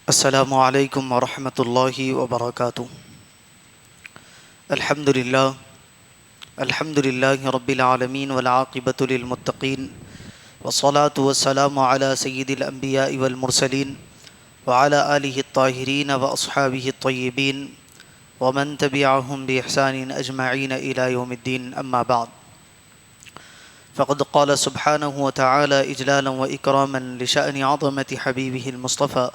السلام علیکم ورحمۃ اللہ وبرکاتہ۔ الحمد للہ رب العالمین والعاقبۃ للمتقین والصلاة والسلام علی سید الانبیاء والمرسلین وعلی آلہ الطاہرین واصحابہ الطیبین ومن تبعہم بإحسان اجمعین الی یوم الدین، اما بعد فقد قال سبحانہ وتعالی اجلالا واکراما لشأن عظمۃ حبیبہ المصطفى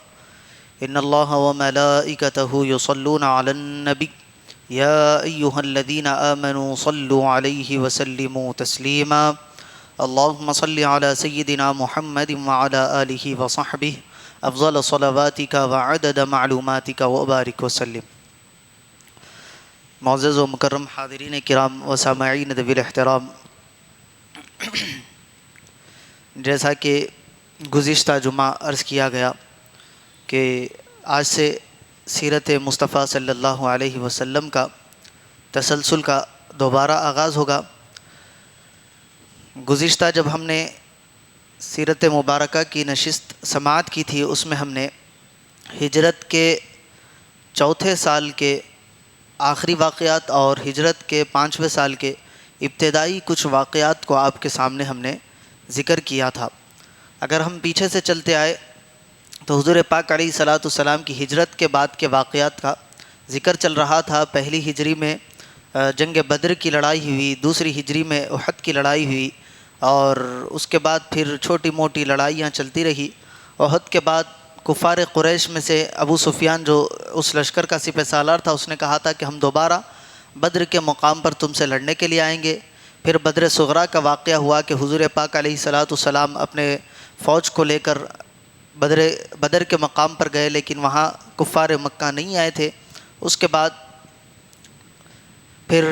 ان اللہ وملائکتہ یصلون علی النبی یا ایہا الذین آمنوا صلوا علیہ وسلموا تسلیما اللہم صل علی سیدنا محمد وعلی آلہ وصحبہ افضل صلواتک وعدد معلوماتک وبارک وسلم۔ معزز و مکرم حاضرین کرام و سامعین ذوی الاحترام، جیسا کہ گزشتہ جمعہ عرض کیا گیا کہ آج سے سیرت مصطفیٰ صلی اللہ علیہ وسلم کا تسلسل کا دوبارہ آغاز ہوگا۔ گزشتہ جب ہم نے سیرت مبارکہ کی نشست سماعت کی تھی، اس میں ہم نے ہجرت کے چوتھے سال کے آخری واقعات اور ہجرت کے 5ویں سال کے ابتدائی کچھ واقعات کو آپ کے سامنے ہم نے ذکر کیا تھا۔ اگر ہم پیچھے سے چلتے آئے تو حضور پاک علیہ الصلاۃ والسلام کی ہجرت کے بعد کے واقعات کا ذکر چل رہا تھا۔ پہلی ہجری میں جنگ بدر کی لڑائی ہوئی، دوسری ہجری میں احد کی لڑائی ہوئی، اور اس کے بعد پھر چھوٹی موٹی لڑائیاں چلتی رہی۔ احد کے بعد کفار قریش میں سے ابو سفیان جو اس لشکر کا سپہ سالار تھا، اس نے کہا تھا کہ ہم دوبارہ بدر کے مقام پر تم سے لڑنے کے لیے آئیں گے۔ پھر بدر صغریٰ کا واقعہ ہوا کہ حضور پاک علیہ الصلاۃ والسلام اپنے فوج کو لے کر بدر کے مقام پر گئے، لیکن وہاں کفار مکہ نہیں آئے تھے۔ اس کے بعد پھر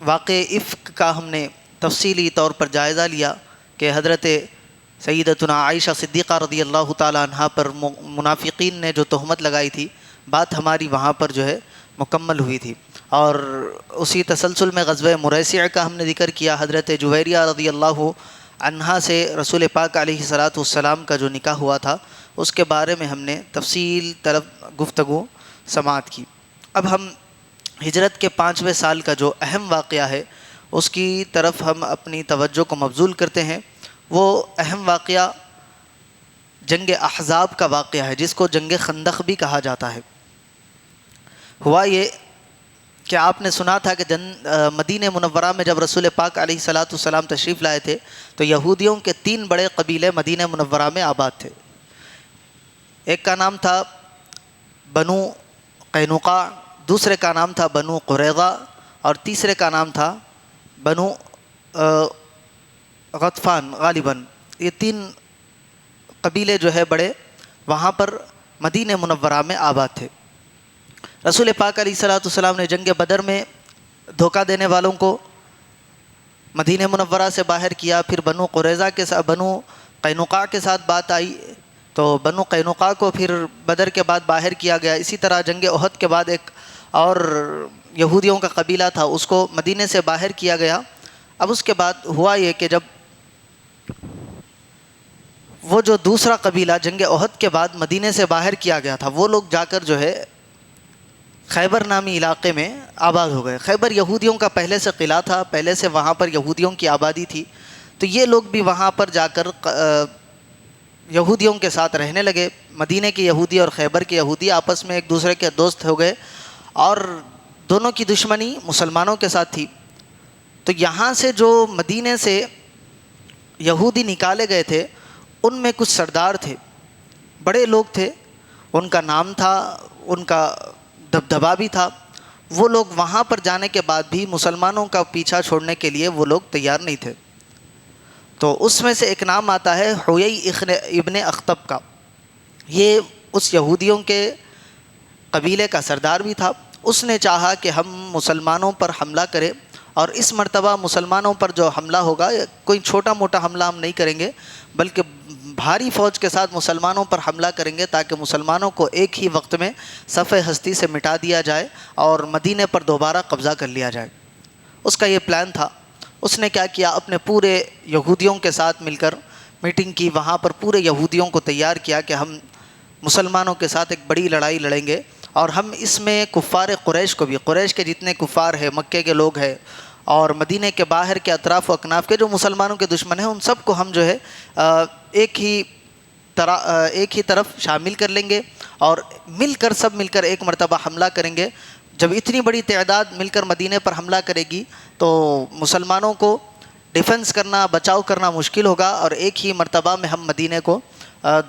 واقع افک کا ہم نے تفصیلی طور پر جائزہ لیا کہ حضرت سیدتنا عائشہ صدیقہ رضی اللہ تعالیٰ عنہا پر منافقین نے جو تہمت لگائی تھی، بات ہماری وہاں پر جو ہے مکمل ہوئی تھی۔ اور اسی تسلسل میں غزوہ مریسع کا ہم نے ذکر کیا۔ حضرت جویریہ رضی اللہ عنہا سے رسول پاک علیہ الصلاۃ والسلام کا جو نکاح ہوا تھا، اس کے بارے میں ہم نے تفصیل طلب گفتگو سماعت کی۔ اب ہم ہجرت کے 5ویں سال کا جو اہم واقعہ ہے، اس کی طرف ہم اپنی توجہ کو مبذول کرتے ہیں۔ وہ اہم واقعہ جنگ احزاب کا واقعہ ہے، جس کو جنگ خندق بھی کہا جاتا ہے۔ ہوا یہ کہ آپ نے سنا تھا کہ مدینہ منورہ میں جب رسول پاک علیہ الصلاۃ والسلام تشریف لائے تھے تو یہودیوں کے 3 بڑے قبیلے مدینہ منورہ میں آباد تھے۔ ایک کا نام تھا بنو قینقاع، دوسرے کا نام تھا بنو قریظہ، اور تیسرے کا نام تھا بنو غطفان غالباً۔ یہ 3 قبیلے جو ہے بڑے وہاں پر مدینہ منورہ میں آباد تھے۔ رسول پاک علیہ الصلاۃ والسلام نے جنگ بدر میں دھوکہ دینے والوں کو مدینہ منورہ سے باہر کیا۔ پھر بنو قریظہ کے ساتھ، بنو قینقاع کے ساتھ بات آئی تو بنو قینقاع کو پھر بدر کے بعد باہر کیا گیا۔ اسی طرح جنگ احد کے بعد ایک اور یہودیوں کا قبیلہ تھا، اس کو مدینہ سے باہر کیا گیا۔ اب اس کے بعد ہوا یہ کہ جب وہ جو دوسرا قبیلہ جنگ احد کے بعد مدینہ سے باہر کیا گیا تھا، وہ لوگ جا کر جو ہے خیبر نامی علاقے میں آباد ہو گئے۔ خیبر یہودیوں کا پہلے سے قلعہ تھا، پہلے سے وہاں پر یہودیوں کی آبادی تھی، تو یہ لوگ بھی وہاں پر جا کر یہودیوں کے ساتھ رہنے لگے۔ مدینہ کے یہودی اور خیبر کے یہودی آپس میں ایک دوسرے کے دوست ہو گئے، اور دونوں کی دشمنی مسلمانوں کے ساتھ تھی۔ تو یہاں سے جو مدینہ سے یہودی نکالے گئے تھے، ان میں کچھ سردار تھے، بڑے لوگ تھے، ان کا نام تھا، ان کا دبدبا بھی تھا۔ وہ لوگ وہاں پر جانے کے بعد بھی مسلمانوں کا پیچھا چھوڑنے کے لیے وہ لوگ تیار نہیں تھے۔ تو اس میں سے ایک نام آتا ہے حیی ابن اخطب کا۔ یہ اس یہودیوں کے قبیلے کا سردار بھی تھا۔ اس نے چاہا کہ ہم مسلمانوں پر حملہ کریں، اور اس مرتبہ مسلمانوں پر جو حملہ ہوگا، کوئی چھوٹا موٹا حملہ ہم نہیں کریں گے، بلکہ بھاری فوج کے ساتھ مسلمانوں پر حملہ کریں گے، تاکہ مسلمانوں کو ایک ہی وقت میں صف ہستی سے مٹا دیا جائے اور مدینے پر دوبارہ قبضہ کر لیا جائے۔ اس کا یہ پلان تھا۔ اس نے کیا کیا، اپنے پورے یہودیوں کے ساتھ مل کر میٹنگ کی، وہاں پر پورے یہودیوں کو تیار کیا کہ ہم مسلمانوں کے ساتھ ایک بڑی لڑائی لڑیں گے، اور ہم اس میں کفار قریش کو بھی، قریش کے جتنے کفار ہیں، مکے کے لوگ ہیں اور مدینہ کے باہر کے اطراف و اکناف کے جو مسلمانوں کے دشمن ہیں، ان سب کو ہم جو ہے ایک ہی طرف شامل کر لیں گے، اور سب مل کر ایک مرتبہ حملہ کریں گے۔ جب اتنی بڑی تعداد مل کر مدینہ پر حملہ کرے گی تو مسلمانوں کو ڈیفنس کرنا، بچاؤ کرنا مشکل ہوگا، اور ایک ہی مرتبہ میں ہم مدینہ کو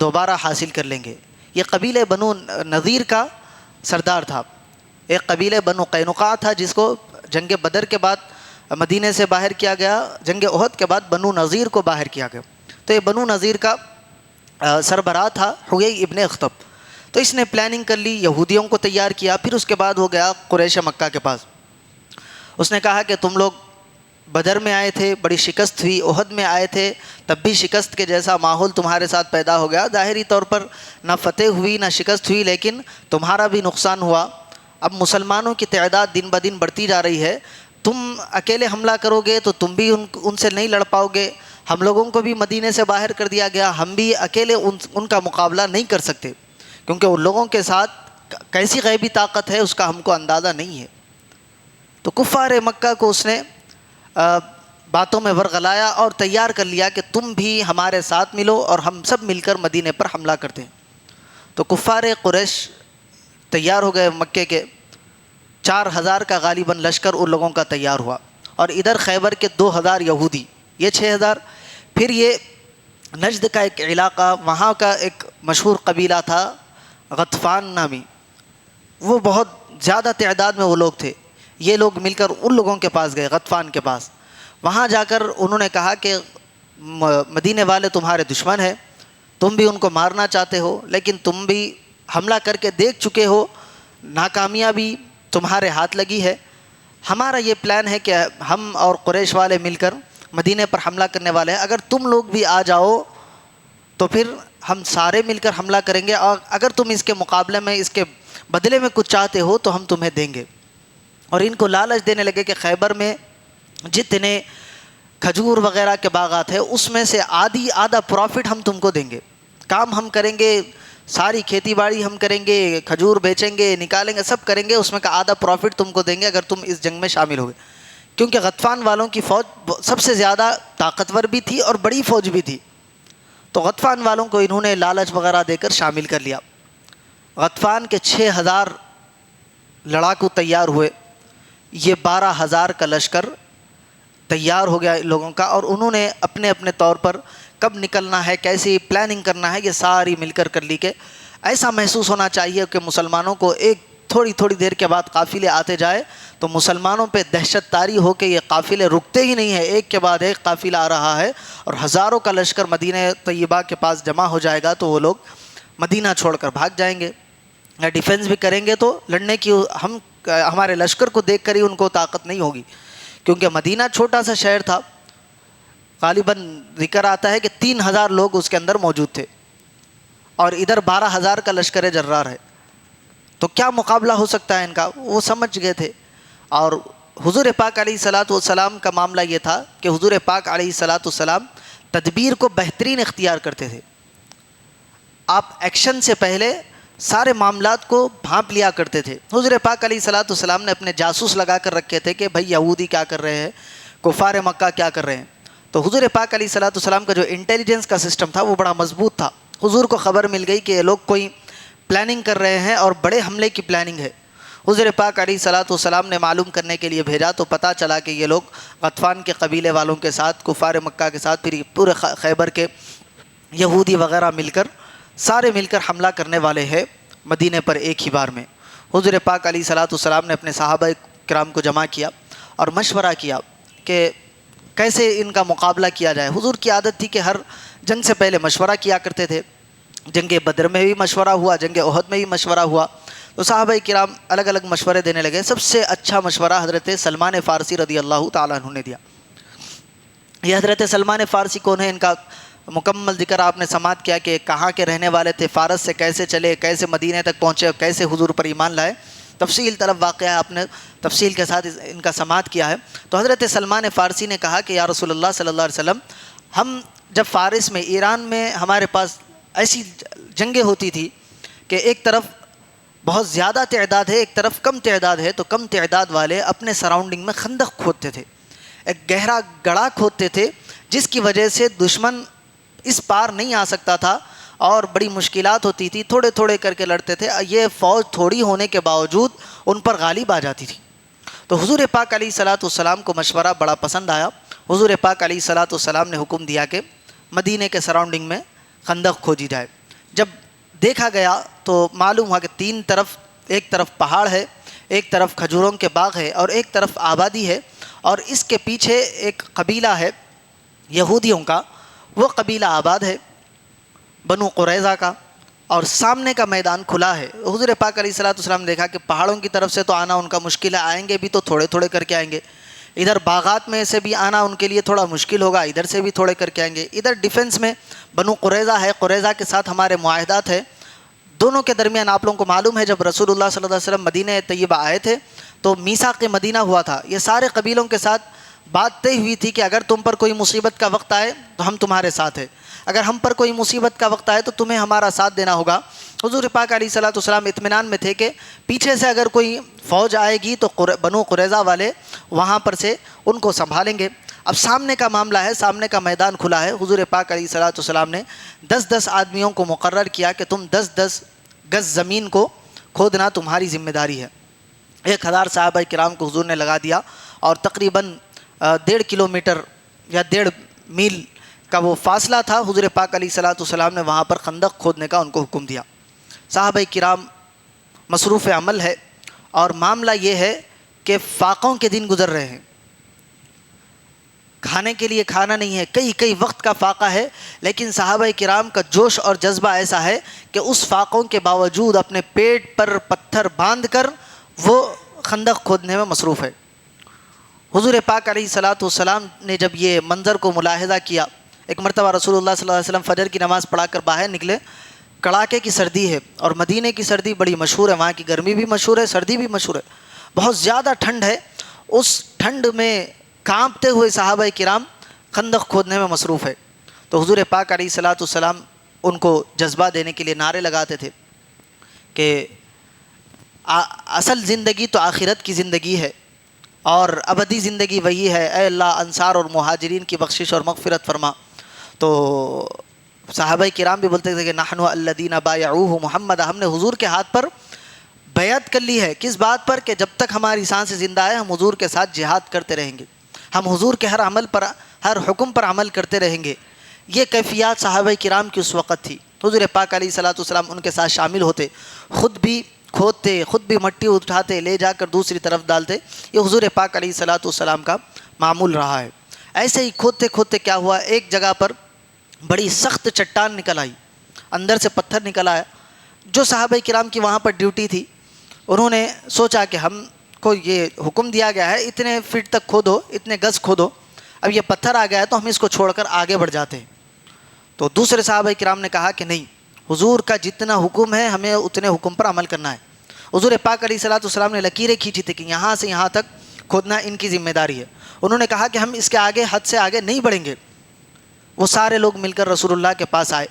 دوبارہ حاصل کر لیں گے۔ یہ قبیلہ بنو نذیر کا سردار تھا، ایک قبیلہ بنو قینقاع تھا جس کو جنگ بدر کے بعد مدینہ سے باہر کیا گیا، جنگ احد کے بعد بنو نذیر کو باہر کیا گیا۔ تو یہ بنو نذیر کا سربراہ تھا حیی ابن اخطب۔ تو اس نے پلاننگ کر لی، یہودیوں کو تیار کیا، پھر اس کے بعد وہ گیا قریش مکہ کے پاس۔ اس نے کہا کہ تم لوگ بدر میں آئے تھے، بڑی شکست ہوئی، احد میں آئے تھے، تب بھی شکست کے جیسا ماحول تمہارے ساتھ پیدا ہو گیا، ظاہری طور پر نہ فتح ہوئی نہ شکست ہوئی، لیکن تمہارا بھی نقصان ہوا۔ اب مسلمانوں کی تعداد دن بدن بڑھتی جا رہی ہے، تم اکیلے حملہ کرو گے تو تم بھی ان سے نہیں لڑ پاؤ گے، ہم لوگوں کو بھی مدینے سے باہر کر دیا گیا، ہم بھی اکیلے ان کا مقابلہ نہیں کر سکتے، کیونکہ ان لوگوں کے ساتھ کیسی غیبی طاقت ہے اس کا ہم کو اندازہ نہیں ہے۔ تو کفار مکہ کو اس نے باتوں میں ورغلایا اور تیار کر لیا کہ تم بھی ہمارے ساتھ ملو اور ہم سب مل کر مدینے پر حملہ کرتے ہیں۔ تو کفار قریش تیار ہو گئے، مکے کے 4000 کا غالباً لشکر ان لوگوں کا تیار ہوا، اور ادھر خیبر کے 2000 یہودی، یہ 6000۔ پھر یہ نجد کا ایک علاقہ، وہاں کا ایک مشہور قبیلہ تھا غطفان نامی، وہ بہت زیادہ تعداد میں وہ لوگ تھے۔ یہ لوگ مل کر ان لوگوں کے پاس گئے، غطفان کے پاس۔ وہاں جا کر انہوں نے کہا کہ مدینے والے تمہارے دشمن ہیں، تم بھی ان کو مارنا چاہتے ہو، لیکن تم بھی حملہ کر کے دیکھ چکے ہو، ناکامیابی تمہارے ہاتھ لگی ہے۔ ہمارا یہ پلان ہے کہ ہم اور قریش والے مل کر مدینے پر حملہ کرنے والے ہیں، اگر تم لوگ بھی آ جاؤ تو پھر ہم سارے مل کر حملہ کریں گے، اور اگر تم اس کے مقابلے میں، اس کے بدلے میں کچھ چاہتے ہو تو ہم تمہیں دیں گے۔ اور ان کو لالچ دینے لگے کہ خیبر میں جتنے کھجور وغیرہ کے باغات ہیں اس میں سے آدھا پروفٹ ہم تم کو دیں گے، کام ہم کریں گے، ساری کھیتی باڑی ہم کریں گے، کھجور بیچیں گے، نکالیں گے، سب کریں گے، اس میں کا آدھا پروفٹ تم کو دیں گے اگر تم اس جنگ میں شامل ہوگے۔ کیونکہ غطفان والوں کی فوج سب سے زیادہ طاقتور بھی تھی اور بڑی فوج بھی تھی، تو غطفان والوں کو انہوں نے لالچ وغیرہ دے کر شامل کر لیا۔ غطفان کے 6000 لڑاکو تیار ہوئے، یہ 12000 کا لشکر تیار ہو گیا ان لوگوں کا، اور انہوں نے اپنے اپنے طور پر کب نکلنا ہے، کیسی پلاننگ کرنا ہے، یہ ساری مل کر لی کہ ایسا محسوس ہونا چاہیے کہ مسلمانوں کو ایک تھوڑی دیر کے بعد قافلے آتے جائے تو مسلمانوں پہ دہشت طاری ہو کہ یہ قافلے رکتے ہی نہیں ہیں، ایک کے بعد ایک قافلہ آ رہا ہے، اور ہزاروں کا لشکر مدینہ طیبہ کے پاس جمع ہو جائے گا تو وہ لوگ مدینہ چھوڑ کر بھاگ جائیں گے، یا ڈیفنس بھی کریں گے تو لڑنے کی ہمارے لشکر کو دیکھ کر ہی ان کو طاقت نہیں ہوگی، کیونکہ مدینہ چھوٹا سا شہر تھا، غالباً ذکر آتا ہے کہ 3000 لوگ اس کے اندر موجود تھے، اور ادھر 12000 کا لشکر جرار ہے، تو کیا مقابلہ ہو سکتا ہے ان کا، وہ سمجھ گئے تھے۔ اور حضور پاک علیہ الصلاۃ والسلام کا معاملہ یہ تھا کہ حضور پاک علیہ الصلاۃ والسلام تدبیر کو بہترین اختیار کرتے تھے، آپ ایکشن سے پہلے سارے معاملات کو بھانپ لیا کرتے تھے۔ حضور پاک علیہ الصلاۃ والسلام نے اپنے جاسوس لگا کر رکھے تھے کہ بھائی یہودی کیا کر رہے ہیں، کفار مکہ کیا کر رہے ہیں، تو حضور پاک علیہ الصلاۃ والسلام کا جو انٹیلیجنس کا سسٹم تھا وہ بڑا مضبوط تھا۔ حضور کو خبر مل گئی کہ یہ لوگ کوئی پلاننگ کر رہے ہیں اور بڑے حملے کی پلاننگ ہے، حضور پاک علیہ الصلاۃ والسلام نے معلوم کرنے کے لیے بھیجا، تو پتہ چلا کہ یہ لوگ غطفان کے قبیلے والوں کے ساتھ، کفار مکہ کے ساتھ، پھر پورے خیبر کے یہودی وغیرہ مل کر، سارے مل کر حملہ کرنے والے ہیں مدینے پر ایک ہی بار میں۔ حضور پاک علیہ الصلاۃ والسلام نے اپنے صحابہ کرام کو جمع کیا اور مشورہ کیا کہ کیسے ان کا مقابلہ کیا جائے۔ حضور کی عادت تھی کہ ہر جنگ سے پہلے مشورہ کیا کرتے تھے، جنگ بدر میں بھی مشورہ ہوا، جنگ احد میں بھی مشورہ ہوا، تو صحابہ کرام الگ الگ مشورے دینے لگے۔ سب سے اچھا مشورہ حضرت سلمان فارسی رضی اللہ تعالیٰ عنہ نے دیا۔ یہ حضرت سلمان فارسی کون ہے، ان کا مکمل ذکر آپ نے سماعت کیا کہ کہاں کے رہنے والے تھے، فارس سے کیسے چلے، کیسے مدینے تک پہنچے، کیسے حضور پر ایمان لائے، تفصیل طلب واقعہ آپ نے تفصیل کے ساتھ ان کا سماعت کیا ہے۔ تو حضرت سلمان فارسی نے کہا کہ یا رسول اللہ صلی اللہ علیہ وسلم، ہم جب فارس میں، ایران میں ہمارے پاس ایسی جنگیں ہوتی تھی کہ ایک طرف بہت زیادہ تعداد ہے، ایک طرف کم تعداد ہے، تو کم تعداد والے اپنے سراؤنڈنگ میں خندق کھودتے تھے، ایک گہرا گڑھا کھودتے تھے، جس کی وجہ سے دشمن اس پار نہیں آ سکتا تھا اور بڑی مشکلات ہوتی تھی، تھوڑے تھوڑے کر کے لڑتے تھے، یہ فوج تھوڑی ہونے کے باوجود ان پر غالب آ جاتی تھی۔ تو حضور پاک علیہ الصلاۃ والسلام کو مشورہ بڑا پسند آیا، حضور پاک علیہ الصلاۃ والسلام نے حکم دیا کہ مدینے کے سراؤنڈنگ میں خندق کھودی جائے۔ جب دیکھا گیا تو معلوم ہوا کہ تین طرف، ایک طرف پہاڑ ہے، ایک طرف کھجوروں کے باغ ہے اور ایک طرف آبادی ہے، اور اس کے پیچھے ایک قبیلہ ہے یہودیوں کا، وہ قبیلہ آباد ہے بنو قریظہ کا، اور سامنے کا میدان کھلا ہے۔ حضور پاک علیہ الصلوۃ والسلام نے دیکھا کہ پہاڑوں کی طرف سے تو آنا ان کا مشکل ہے، آئیں گے بھی تو تھوڑے تھوڑے کر کے آئیں گے، ادھر باغات میں سے بھی آنا ان کے لیے تھوڑا مشکل ہوگا، ادھر سے بھی تھوڑے کر کے آئیں گے، ادھر ڈیفنس میں بنو قریظہ ہے، قریظہ کے ساتھ ہمارے معاہدات ہے، دونوں کے درمیان آپ لوگوں کو معلوم ہے جب رسول اللہ صلی اللہ علیہ وسلم مدینہ طیبہ آئے تھے تو میثاق مدینہ ہوا تھا، یہ سارے قبیلوں کے ساتھ بات طے ہوئی تھی کہ اگر تم پر کوئی مصیبت کا وقت آئے تو ہم تمہارے ساتھ ہیں، اگر ہم پر کوئی مصیبت کا وقت آئے تو تمہیں ہمارا ساتھ دینا ہوگا۔ حضور پاک علیہ الصلوۃ والسلام اطمینان میں تھے کہ پیچھے سے اگر کوئی فوج آئے گی تو بنو قریظہ والے وہاں پر سے ان کو سنبھالیں گے۔ اب سامنے کا معاملہ ہے، سامنے کا میدان کھلا ہے، حضور پاک علیہ الصلوۃ والسلام نے 10 آدمیوں کو مقرر کیا کہ تم 10 گز زمین کو کھودنا تمہاری ذمہ داری ہے۔ 1000 صحابہ کرام کو حضور نے لگا دیا، اور تقریباً 1.5 کلومیٹر یا 1.5 میل کا وہ فاصلہ تھا، حضور پاک علیہ الصلوۃ والسلام نے وہاں پر خندق کھودنے کا ان کو حکم دیا۔ صحابہ کرام مصروف عمل ہے، اور معاملہ یہ ہے کہ فاقوں کے دن گزر رہے ہیں، کھانے کے لیے کھانا نہیں ہے، کئی وقت کا فاقہ ہے، لیکن صحابہ کرام کا جوش اور جذبہ ایسا ہے کہ اس فاقوں کے باوجود اپنے پیٹ پر پتھر باندھ کر وہ خندق کھودنے میں مصروف ہے۔ حضور پاک علیہ الصلوۃ والسلام نے جب یہ منظر کو ملاحظہ کیا، ایک مرتبہ رسول اللہ صلی اللہ علیہ وسلم فجر کی نماز پڑھا کر باہر نکلے، کڑاکے کی سردی ہے، اور مدینے کی سردی بڑی مشہور ہے، وہاں کی گرمی بھی مشہور ہے، سردی بھی مشہور ہے، بہت زیادہ ٹھنڈ ہے، اس ٹھنڈ میں کانپتے ہوئے صحابہ کرام خندق کھودنے میں مصروف ہے۔ تو حضور پاک علیہ الصلوۃ والسلام ان کو جذبہ دینے کے لیے نعرے لگاتے تھے کہ اصل زندگی تو آخرت کی زندگی ہے، اور ابدی زندگی وہی ہے، اے اللہ انصار اور مہاجرین کی بخشش اور مغفرت فرما۔ تو صحابہ کرام بھی بولتے تھے کہ نحن الذین بایعوہ محمد، ہم نے حضور کے ہاتھ پر بیعت کر لی ہے، کس بات پر؟ کہ جب تک ہماری سانس زندہ ہے ہم حضور کے ساتھ جہاد کرتے رہیں گے، ہم حضور کے ہر عمل پر، ہر حکم پر عمل کرتے رہیں گے۔ یہ کیفیات صحابہ کرام کی اس وقت تھی۔ حضور پاک علیہ الصلوۃ والسلام ان کے ساتھ شامل ہوتے، خود بھی کھودتے، خود بھی مٹی اٹھاتے، لے جا کر دوسری طرف ڈالتے، یہ حضور پاک علیہ الصلوۃ والسلام کا معمول رہا ہے۔ ایسے ہی کھودتے کھودتے کیا ہوا، ایک جگہ پر بڑی سخت چٹان نکل آئی، اندر سے پتھر نکل آیا۔ جو صحابہ کرام کی وہاں پر ڈیوٹی تھی، انہوں نے سوچا کہ ہم کو یہ حکم دیا گیا ہے اتنے فٹ تک کھودو، اتنے گز کھودو، اب یہ پتھر آ گیا ہے تو ہم اس کو چھوڑ کر آگے بڑھ جاتے ہیں۔ تو دوسرے صحابہ کرام نے کہا کہ نہیں، حضور کا جتنا حکم ہے ہمیں اتنے حکم پر عمل کرنا ہے۔ حضور پاک علیہ الصلوۃ والسلام نے لکیریں کھینچی تھی کہ یہاں سے یہاں تک کھودنا ان کی ذمہ داری ہے۔ انہوں نے کہا کہ ہم اس کے آگے، حد سے آگے نہیں بڑھیں گے۔ وہ سارے لوگ مل کر رسول اللہ کے پاس آئے،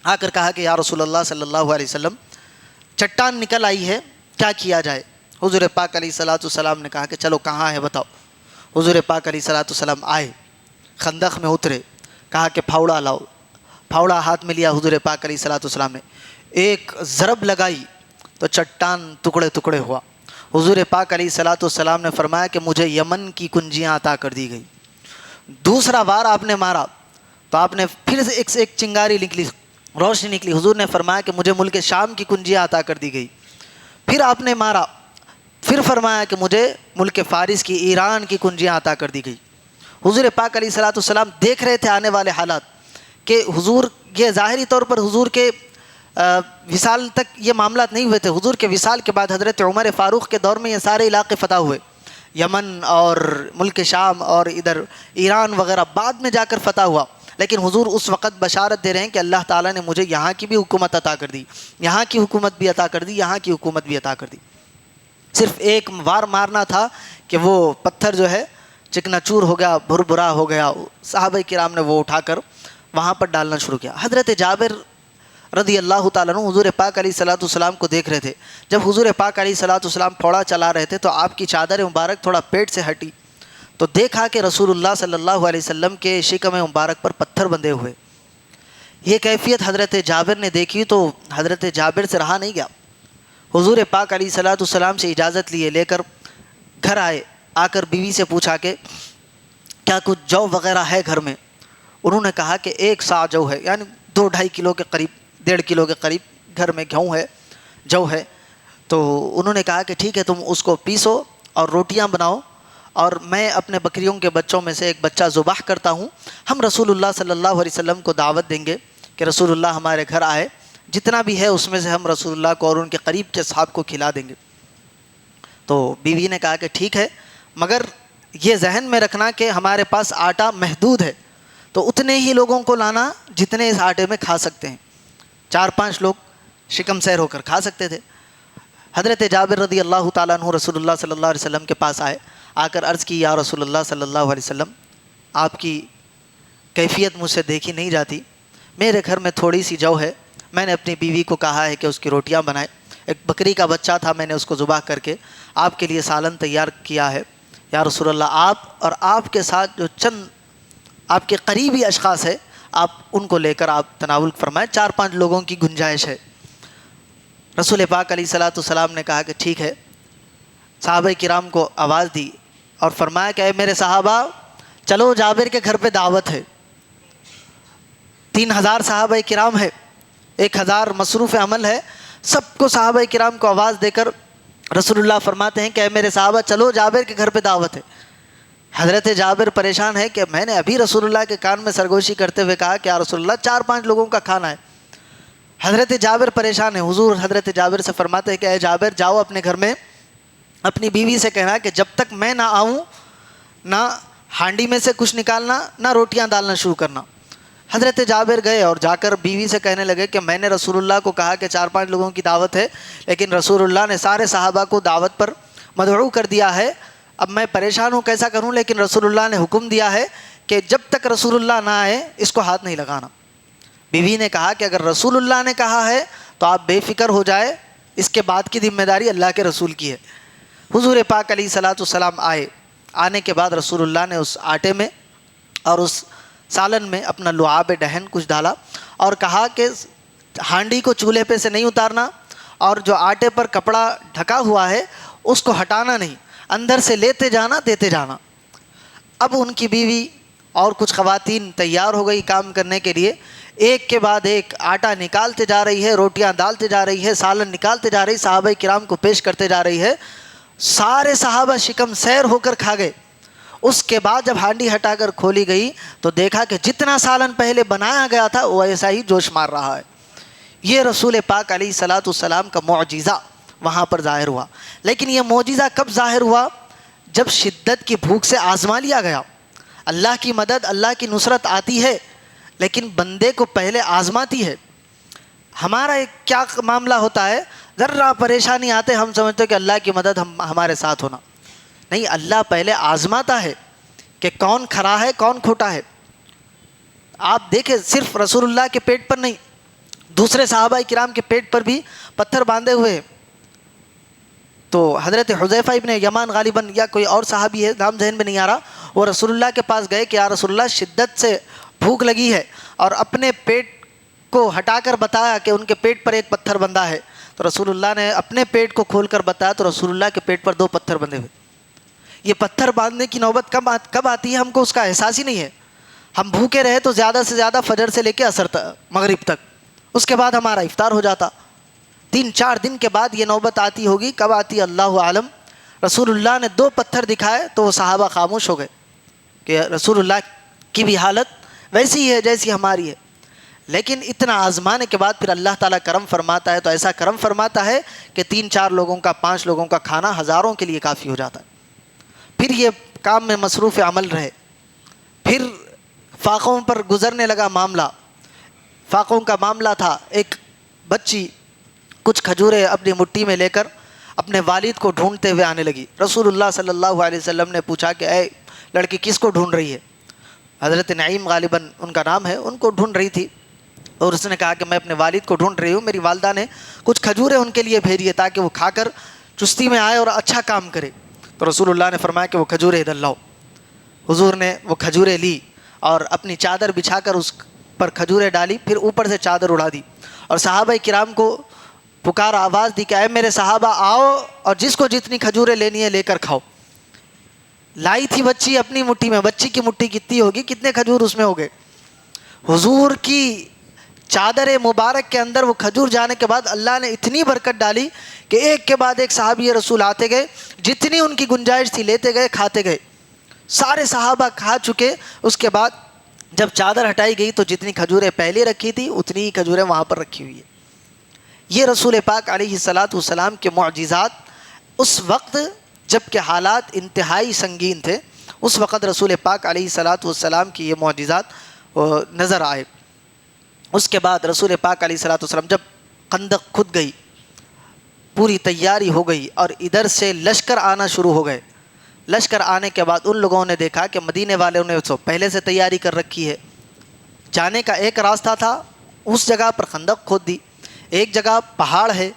آ کر کہا کہ یا رسول اللہ صلی اللہ علیہ وسلم، چٹان نکل آئی ہے، کیا کیا جائے؟ حضور پاک علیہ الصلوۃ والسلام نے کہا کہ چلو کہاں ہے بتاؤ۔ حضور پاک علیہ الصلوۃ والسلام آئے، خندق میں اترے، کہا کہ پھاوڑا لاؤ، پھاوڑا ہاتھ میں لیا حضور پاک علیہ الصلوۃ والسلام نے، ایک ضرب لگائی تو چٹان ٹکڑے ٹکڑے ہوا۔ حضور پاک علیہ الصلوۃ والسلام نے فرمایا کہ مجھے یمن کی کنجیاں عطا کر دی گئی۔ دوسرا بار آپ نے مارا تو آپ نے پھر سے ایک چنگاری نکلی، روشنی نکلی، حضور نے فرمایا کہ مجھے ملک شام کی کنجیاں عطا کر دی گئی۔ پھر آپ نے مارا، پھر فرمایا کہ مجھے ملک فارس کی، ایران کی کنجیاں عطا کر دی گئی۔ حضور پاک علیہ الصلوۃ والسلام دیکھ رہے تھے آنے والے حالات کہ حضور، یہ ظاہری طور پر حضور کے وصال تک یہ معاملات نہیں ہوئے تھے، حضور کے وصال کے بعد حضرت عمر فاروق کے دور میں یہ سارے علاقے فتح ہوئے، یمن اور ملک شام اور ادھر ایران وغیرہ بعد میں جا کر فتح ہوا، لیکن حضور اس وقت بشارت دے رہے ہیں کہ اللہ تعالیٰ نے مجھے یہاں کی بھی حکومت عطا کر دی، یہاں کی حکومت بھی عطا کر دی، یہاں کی حکومت بھی عطا کر دی۔ صرف ایک وار مارنا تھا کہ وہ پتھر جو ہے چکنا چور ہو گیا، بھربھرا ہو گیا، صحابہ کرام نے وہ اٹھا کر وہاں پر ڈالنا شروع کیا۔ حضرت جابر رضی اللہ تعالیٰ عنہ حضور پاک علیہ الصلوۃ والسلام کو دیکھ رہے تھے. جب حضور پاک علیہ الصلوۃ والسلام پھوڑا چلا رہے تھے تو آپ کی چادر مبارک تھوڑا پیٹ سے ہٹی تو دیکھا کہ رسول اللہ صلی اللہ علیہ وسلم کے شکم مبارک پر پتھر بندھے ہوئے. یہ کیفیت حضرت جابر نے دیکھی تو حضرت جابر سے رہا نہیں گیا. حضور پاک علیہ الصلوۃ والسلام سے اجازت لے کر گھر آئے. آ کر بیوی سے پوچھا کہ کیا کچھ جو وغیرہ ہے گھر میں. انہوں نے کہا کہ 1 سا جو ہے، یعنی 2-2.5 کلو کے قریب، 1.5 کلو کے قریب گھر میں گیہوں ہے، جو ہے. تو انہوں نے کہا کہ ٹھیک ہے، تم اس کو پیسو اور روٹیاں بناؤ، اور میں اپنے بکریوں کے بچوں میں سے ایک بچہ ذبح کرتا ہوں. ہم رسول اللہ صلی اللہ علیہ وسلم کو دعوت دیں گے کہ رسول اللہ ہمارے گھر آئے، جتنا بھی ہے اس میں سے ہم رسول اللہ کو اور ان کے قریب کے صحاب کو کھلا دیں گے. تو بیوی نے کہا کہ ٹھیک ہے، مگر یہ ذہن میں رکھنا کہ ہمارے پاس آٹا محدود ہے، تو اتنے ہی لوگوں کو لانا جتنے اس آٹے میں کھا سکتے ہیں. 4-5 لوگ شکم سیر ہو کر کھا سکتے تھے. حضرت جابر رضی اللہ تعالیٰ عنہ رسول اللہ صلی اللہ علیہ وسلم کے پاس آئے. آ کر عرض کی، یا رسول اللہ صلی اللہ علیہ وسلم، آپ کی کیفیت مجھ سے دیکھی نہیں جاتی. میرے گھر میں تھوڑی سی جو ہے، میں نے اپنی بیوی کو کہا ہے کہ اس کی روٹیاں بنائے. ایک بکری کا بچہ تھا، میں نے اس کو ذبح کر کے آپ کے لیے سالن تیار کیا ہے. یا رسول اللہ، آپ اور آپ کے ساتھ جو چند آپ کے قریبی اشخاص ہیں، آپ ان کو لے کر آپ تناول فرمائیں. 4-5 لوگوں کی گنجائش ہے. رسول پاک علیہ الصلوۃ والسلام نے کہا کہ ٹھیک ہے. صحابہ کرام کو آواز دی اور فرمایا کہ اے میرے صحابہ، چلو جابر کے گھر پہ دعوت ہے. 3000 صحابہ کرام ہے، 1000 مصروف عمل ہے. سب کو صحابہ کرام کو آواز دے کر رسول اللہ فرماتے ہیں کہ اے میرے صحابہ، چلو جابر کے گھر پہ دعوت ہے. حضرت جابر پریشان ہے کہ میں نے ابھی رسول اللہ کے کان میں سرگوشی کرتے ہوئے کہا کہ یا رسول اللہ 4-5 لوگوں کا کھانا ہے. حضرت جابر پریشان ہے. حضور حضرت جابر سے فرماتے ہیں کہ اے جابر، جاؤ اپنے گھر میں اپنی بیوی سے کہنا کہ جب تک میں نہ آؤں نہ ہانڈی میں سے کچھ نکالنا، نہ روٹیاں ڈالنا شروع کرنا. حضرت جابر گئے اور جا کر بیوی سے کہنے لگے کہ میں نے رسول اللہ کو کہا کہ 4-5 لوگوں کی دعوت ہے، لیکن رسول اللہ نے سارے صحابہ کو دعوت پر مدعو کر دیا ہے. اب میں پریشان ہوں، کیسا کروں؟ لیکن رسول اللہ نے حکم دیا ہے کہ جب تک رسول اللہ نہ آئے اس کو ہاتھ نہیں لگانا. بیوی نے کہا کہ اگر رسول اللہ نے کہا ہے تو آپ بے فکر ہو جائے، اس کے بعد کی ذمہ داری اللہ کے رسول کی ہے. حضور پاک علیہ الصلوۃ والسلام آئے. آنے کے بعد رسول اللہ نے اس آٹے میں اور اس سالن میں اپنا لعاب دہن کچھ ڈالا اور کہا کہ ہانڈی کو چولہے پہ سے نہیں اتارنا، اور جو آٹے پر کپڑا ڈھکا ہوا ہے اس کو ہٹانا نہیں، اندر سے لیتے جانا دیتے جانا. اب ان کی بیوی اور کچھ خواتین تیار ہو گئی کام کرنے کے لیے. ایک کے بعد ایک آٹا نکالتے جا رہی ہے، روٹیاں ڈالتے جا رہی ہے، سالن نکالتے جا رہی، صحابہ کرام کو پیش کرتے جا رہی ہے. سارے صحابہ شکم سیر ہو کر کھا گئے. اس کے بعد جب ہانڈی ہٹا کر کھولی گئی تو دیکھا کہ جتنا سالن پہلے بنایا گیا تھا وہ ایسا ہی جوش مار رہا ہے. یہ رسول پاک علیہ الصلوۃ والسلام کا معجزہ وہاں پر ظاہر ہوا. لیکن یہ معجزہ کب ظاہر ہوا؟ جب شدت کی بھوک سے آزما لیا گیا. اللہ کی مدد، اللہ کی نصرت آتی ہے لیکن بندے کو پہلے آزماتی ہے. ہمارا ایک کیا معاملہ ہوتا ہے، ذرا پریشانی آتے ہم سمجھتے کہ اللہ کی مدد ہمارے ساتھ ہونا. نہیں، اللہ پہلے آزماتا ہے کہ کون کھرا ہے کون کھوٹا ہے. آپ دیکھیں صرف رسول اللہ کے پیٹ پر نہیں، دوسرے صحابہ کرام کے پیٹ پر بھی پتھر باندھے ہوئے ہیں. تو حضرت حذیفہ ابن یمان غالباً یا کوئی اور صحابی ہے، نام ذہن میں نہیں آ رہا، وہ رسول اللہ کے پاس گئے کہ یا رسول اللہ شدت سے بھوک لگی ہے، اور اپنے پیٹ کو ہٹا کر بتایا کہ ان کے پیٹ پر ایک پتھر بندھا ہے. تو رسول اللہ نے اپنے پیٹ کو کھول کر بتایا تو رسول اللہ کے پیٹ پر 2 پتھر بندھے ہوئے. یہ پتھر باندھنے کی نوبت کب آتی ہے ہم کو اس کا احساس ہی نہیں ہے. ہم بھوکے رہے تو زیادہ سے زیادہ فجر سے لے کے عصر مغرب تک، اس کے بعد ہمارا افطار ہو جاتا. 3-4 دن کے بعد یہ نوبت آتی ہوگی، کب آتی اللہ عالم. رسول اللہ نے 2 پتھر دکھائے تو وہ صحابہ خاموش ہو گئے کہ رسول اللہ کی بھی حالت ویسی ہے جیسی ہماری ہے. لیکن اتنا آزمانے کے بعد پھر اللہ تعالیٰ کرم فرماتا ہے، تو ایسا کرم فرماتا ہے کہ 3-4 لوگوں کا 5 لوگوں کا کھانا ہزاروں کے لیے کافی ہو جاتا ہے. پھر یہ کام میں مصروف عمل رہے. پھر فاقوں پر گزرنے لگا معاملہ. فاقوں کا معاملہ تھا، ایک بچی کچھ کھجوریں اپنی مٹھی میں لے کر اپنے والد کو ڈھونڈتے ہوئے آنے لگی. رسول اللہ صلی اللہ علیہ وسلم نے پوچھا کہ اے لڑکی کس کو ڈھونڈ رہی ہے؟ حضرت نعیم غالباً ان کا نام ہے، ان کو ڈھونڈ رہی تھی. اور اس نے کہا کہ میں اپنے والد کو ڈھونڈ رہی ہوں، میری والدہ نے کچھ کھجوریں ان کے لیے بھیجی ہے تاکہ وہ کھا کر چستی میں آئے اور اچھا کام کرے۔ تو رسول اللہ نے فرمایا کہ وہ کھجوریں ادھر لاؤ۔ حضور نے وہ کھجوریں لی اور اپنی چادر بچھا کر اس پر کھجوریں ڈالی، پھر اوپر سے چادر اڑا دی اور صحابہ کرام کو پکار آواز دی کہ اے میرے صحابہ آؤ اور جس کو جتنی کھجوریں لینی ہے لے کر کھاؤ۔ لائی تھی بچی اپنی مٹھی میں، بچی کی مٹھی کتنی ہوگی، کتنے کھجور اس میں ہو گئے۔ حضور کی چادر مبارک کے اندر وہ کھجور جانے کے بعد اللہ نے اتنی برکت ڈالی کہ ایک کے بعد ایک صحابی رسول آتے گئے، جتنی ان کی گنجائش تھی لیتے گئے، کھاتے گئے۔ سارے صحابہ کھا چکے۔ اس کے بعد جب چادر ہٹائی گئی تو جتنی کھجوریں پہلے رکھی تھی اتنی ہی کھجوریں وہاں پر رکھی ہوئی ہیں۔ یہ رسول پاک علیہ الصلاۃ والسلام کے معجزات اس وقت جب کہ حالات انتہائی سنگین تھے، اس وقت رسول پاک علیہ الصلاۃ والسلام کی یہ معجزات نظر آئے۔ اس کے بعد رسول پاک علیہ الصلاۃ والسلام جب خندق کھد گئی، پوری تیاری ہو گئی اور ادھر سے لشکر آنا شروع ہو گئے۔ لشکر آنے کے بعد ان لوگوں نے دیکھا کہ مدینے والوں نے پہلے سے تیاری کر رکھی ہے۔ جانے کا ایک راستہ تھا، اس جگہ پر خندق کھود دی، ایک جگہ پہاڑ ہے،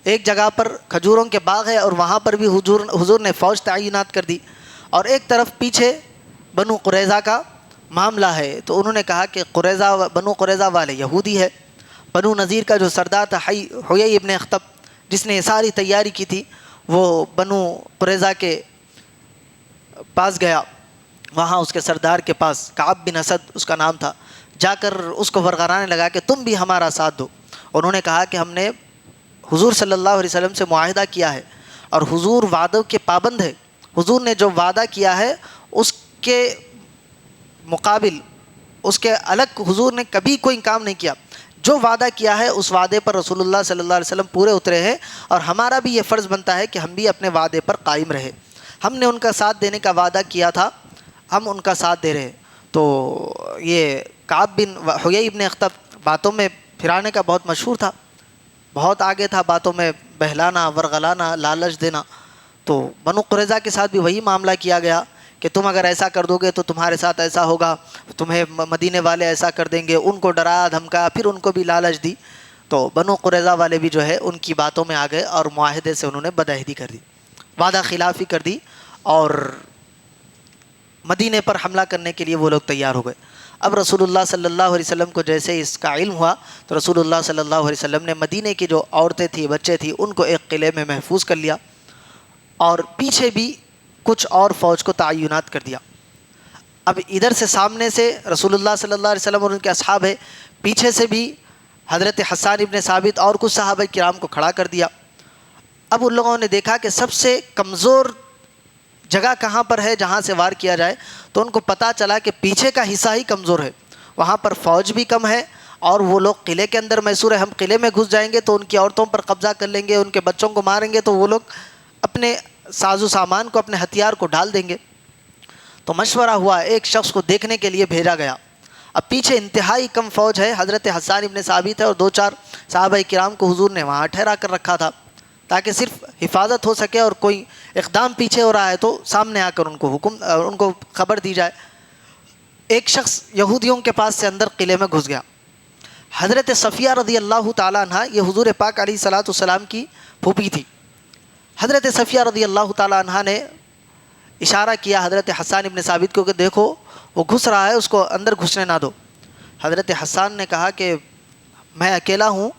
ایک جگہ پر کھجوروں کے باغ ہے اور وہاں پر بھی حضور نے فوج تعینات کر دی، اور ایک طرف پیچھے بنو قریظہ کا معاملہ ہے۔ تو انہوں نے کہا کہ بنو قریظہ والے یہودی ہے۔ بنو نذیر کا جو سردار تھا حیی ابن اخطب، جس نے ساری تیاری کی تھی، وہ بنو قریظہ کے پاس گیا، وہاں اس کے سردار کے پاس کعب بن اسد اس کا نام تھا، جا کر اس کو ورغرانے لگا کہ تم بھی ہمارا ساتھ دو۔ انہوں نے کہا کہ ہم نے حضور صلی اللہ علیہ وسلم سے معاہدہ کیا ہے اور حضور وعدوں کے پابند ہے۔ حضور نے جو وعدہ کیا ہے اس کے مقابل، اس کے الگ حضور نے کبھی کوئی کام نہیں کیا۔ جو وعدہ کیا ہے اس وعدے پر رسول اللہ صلی اللہ علیہ وسلم پورے اترے ہیں، اور ہمارا بھی یہ فرض بنتا ہے کہ ہم بھی اپنے وعدے پر قائم رہے۔ ہم نے ان کا ساتھ دینے کا وعدہ کیا تھا، ہم ان کا ساتھ دے رہے ہیں۔ تو یہ کعب بن حیی ابن اخطب باتوں میں پھرانے کا بہت مشہور تھا، بہت آگے تھا باتوں میں بہلانا، ورغلانا، لالچ دینا۔ تو بنو قریظہ کے ساتھ بھی وہی معاملہ کیا گیا کہ تم اگر ایسا کر دو گے تو تمہارے ساتھ ایسا ہوگا، تمہیں مدینے والے ایسا کر دیں گے۔ ان کو ڈرایا دھمکایا، پھر ان کو بھی لالچ دی۔ تو بنو قریظہ والے بھی جو ہے ان کی باتوں میں آ گئے اور معاہدے سے انہوں نے بدعہدی کر دی، وعدہ خلافی کر دی، اور مدینے پر حملہ کرنے کے لیے وہ لوگ تیار ہو گئے۔ اب رسول اللہ صلی اللہ علیہ وسلم کو جیسے اس کا علم ہوا تو رسول اللہ صلی اللہ علیہ وسلم نے مدینے کی جو عورتیں تھیں، بچے تھیں، ان کو ایک قلعے میں محفوظ کر لیا، اور پیچھے بھی کچھ اور فوج کو تعینات کر دیا۔ اب ادھر سے سامنے سے رسول اللہ صلی اللہ علیہ وسلم اور ان کے اصحاب ہے، پیچھے سے بھی حضرت حسان ابن ثابت اور کچھ صحابہ کرام کو کھڑا کر دیا۔ اب ان لوگوں نے دیکھا کہ سب سے کمزور جگہ کہاں پر ہے جہاں سے وار کیا جائے، تو ان کو پتہ چلا کہ پیچھے کا حصہ ہی کمزور ہے، وہاں پر فوج بھی کم ہے اور وہ لوگ قلعے کے اندر محصور ہے۔ ہم قلعے میں گھس جائیں گے تو ان کی عورتوں پر قبضہ کر لیں گے، ان کے بچوں کو ماریں گے، تو وہ لوگ اپنے ساز و سامان کو، اپنے ہتھیار کو ڈال دیں گے۔ تو مشورہ ہوا، ایک شخص کو دیکھنے کے لیے بھیجا گیا۔ اب پیچھے انتہائی کم فوج ہے، حضرت حسان ابن ثابت ہے اور 2-4 صحابہ کرام کو حضور نے وہاں ٹھہرا کر رکھا تھا تاکہ صرف حفاظت ہو سکے، اور کوئی اقدام پیچھے ہو رہا ہے تو سامنے آ کر ان کو خبر دی جائے۔ ایک شخص یہودیوں کے پاس سے اندر قلعے میں گھس گیا، حضرت صفیہ رضی اللہ تعالیٰ عنہ، یہ حضور پاک علیہ الصلاۃ والسلام کی پھوپھی تھی۔ حضرت صفیہ رضی اللہ تعالیٰ عنہ نے اشارہ کیا حضرت حسان ابن ثابت کو کہ دیکھو وہ گھس رہا ہے، اس کو اندر گھسنے نہ دو۔ حضرت حسان نے کہا کہ میں اکیلا ہوں،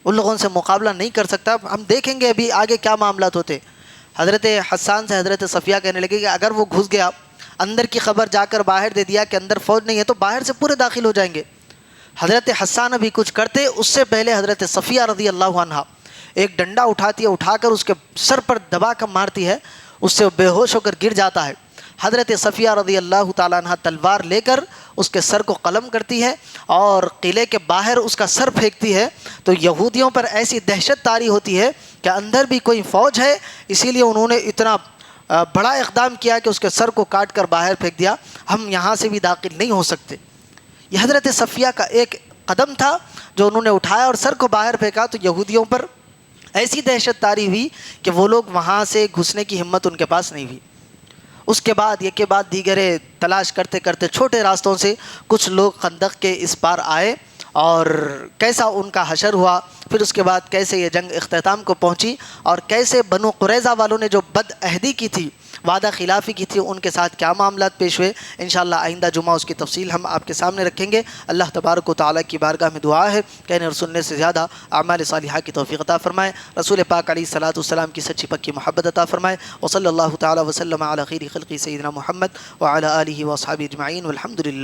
ان لوگوں سے مقابلہ نہیں کر سکتا، ہم دیکھیں گے ابھی آگے کیا معاملات ہوتے۔ حضرت حسان سے حضرت صفیہ کہنے لگے کہ اگر وہ گھس گیا، اندر کی خبر جا کر باہر دے دیا کہ اندر فوج نہیں ہے، تو باہر سے پورے داخل ہو جائیں گے۔ حضرت حسان ابھی کچھ کرتے اس سے پہلے حضرت صفیہ رضی اللہ عنہ ایک ڈنڈا اٹھاتی ہے، اٹھا کر اس کے سر پر دبا کر مارتی ہے، اس سے بے ہوش ہو کر گر جاتا ہے۔ حضرت صفیہ رضی اللہ تعالیٰ عنہ تلوار لے کر اس کے سر کو قلم کرتی ہے اور قلعے کے باہر اس کا سر پھینکتی ہے، تو یہودیوں پر ایسی دہشت طاری ہوتی ہے کہ اندر بھی کوئی فوج ہے، اسی لیے انہوں نے اتنا بڑا اقدام کیا کہ اس کے سر کو کاٹ کر باہر پھینک دیا، ہم یہاں سے بھی داخل نہیں ہو سکتے۔ یہ حضرت صفیہ کا ایک قدم تھا جو انہوں نے اٹھایا اور سر کو باہر پھینکا، تو یہودیوں پر ایسی دہشت طاری ہوئی کہ وہ لوگ وہاں سے گھسنے کی ہمت ان کے پاس نہیں ہوئی۔ اس کے بعد ایک کے بعد دیگرے تلاش کرتے کرتے چھوٹے راستوں سے کچھ لوگ خندق کے اس پار آئے اور کیسا ان کا حشر ہوا، پھر اس کے بعد کیسے یہ جنگ اختتام کو پہنچی، اور کیسے بنو قریظہ والوں نے جو بد عہدی کی تھی، وعدہ خلافی کی تھی، ان کے ساتھ کیا معاملات پیش ہوئے، انشاءاللہ آئندہ جمعہ اس کی تفصیل ہم آپ کے سامنے رکھیں گے۔ اللہ تبارک و تعالیٰ کی بارگاہ میں دعا ہے کہنے اور سننے سے زیادہ اعمال صالحہ کی توفیق عطا فرمائے، رسول پاک علیہ الصلاۃ والسلام کی سچی پکی محبت عطا فرمائے، وصلی اللہ تعالیٰ وسلم علی خیر خلقی سیدنا محمد وعلی آلہ واصحابہ اجمعین، والحمد للہ۔